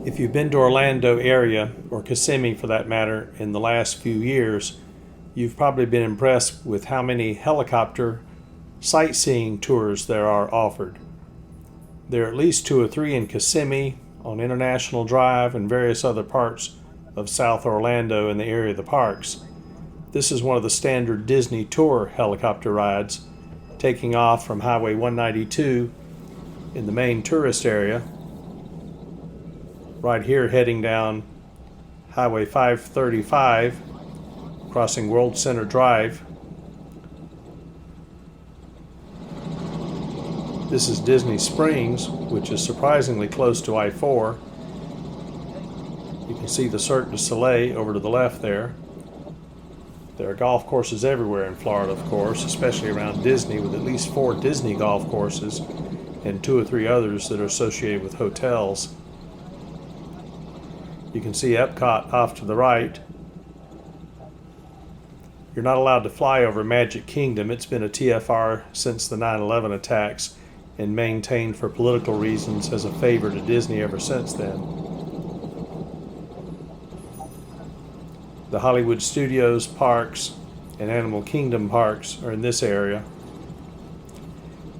If you've been to Orlando area, or Kissimmee for that matter, in the last few years, you've probably been impressed with how many helicopter sightseeing tours there are offered. There are at least 2 or 3 in Kissimmee, on International Drive, and various other parts of South Orlando in the area of the parks. This is one of the standard Disney tour helicopter rides, taking off from Highway 192 in the main tourist area, right here heading down Highway 535, crossing World Center Drive. This is Disney Springs, which is surprisingly close to I-4. You can see the Cirque du Soleil over to the left there. There are golf courses everywhere in Florida, of course, especially around Disney, with at least 4 Disney golf courses and 2 or 3 others that are associated with hotels. You can see Epcot off to the right. You're not allowed to fly over Magic Kingdom. It's been a TFR since the 9/11 attacks and maintained for political reasons as a favor to Disney ever since then. The Hollywood Studios parks and Animal Kingdom parks are in this area.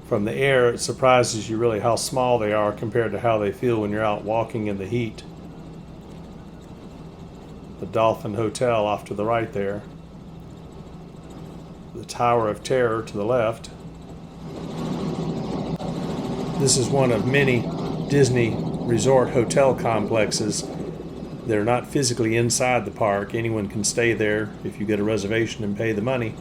From the air, it surprises you really how small they are compared to how they feel when you're out walking in the heat. The Dolphin Hotel off to the right there. The Tower of Terror to the left. This is one of many Disney resort hotel complexes that are not physically inside the park. Anyone can stay there if you get a reservation and pay the money.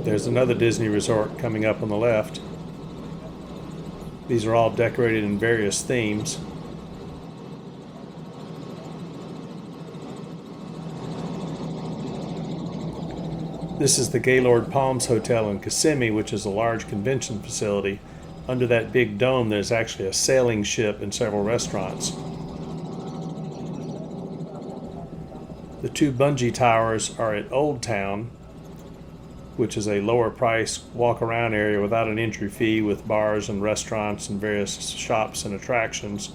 There's another Disney resort coming up on the left. These are all decorated in various themes. This is the Gaylord Palms Hotel in Kissimmee, which is a large convention facility. Under that big dome, there's actually a sailing ship and several restaurants. The 2 bungee towers are at Old Town, which is a lower price walk-around area without an entry fee, with bars and restaurants and various shops and attractions.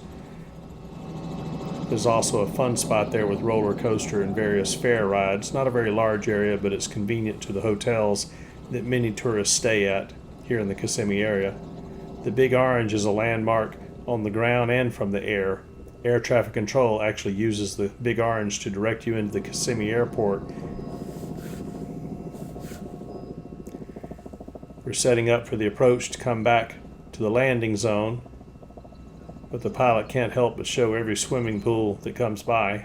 There's also a fun spot there with roller coaster and various fair rides. Not a very large area, but it's convenient to the hotels that many tourists stay at here in the Kissimmee area. The Big Orange is a landmark on the ground and from the air. Air traffic control actually uses the Big Orange to direct you into the Kissimmee airport. We're setting up for the approach to come back to the landing zone, but the pilot can't help but show every swimming pool that comes by.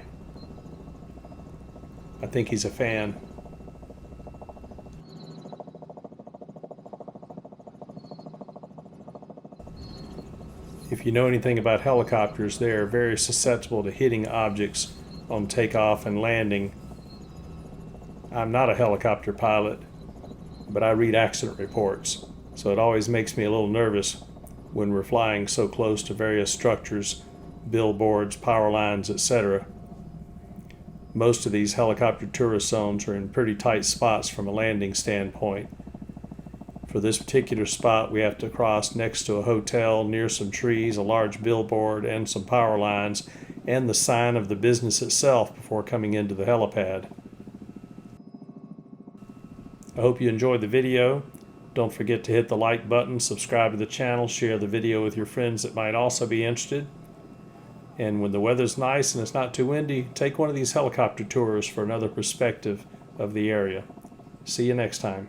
I think he's a fan. If you know anything about helicopters, they are very susceptible to hitting objects on takeoff and landing. I'm not a helicopter pilot, but I read accident reports, so it always makes me a little nervous when we're flying so close to various structures, billboards, power lines, etc. Most of these helicopter tourist zones are in pretty tight spots from a landing standpoint. For this particular spot, we have to cross next to a hotel, near some trees, a large billboard, and some power lines, and the sign of the business itself before coming into the helipad. I hope you enjoyed the video. Don't forget to hit the like button, subscribe to the channel, share the video with your friends that might also be interested. And when the weather's nice and it's not too windy, take one of these helicopter tours for another perspective of the area. See you next time.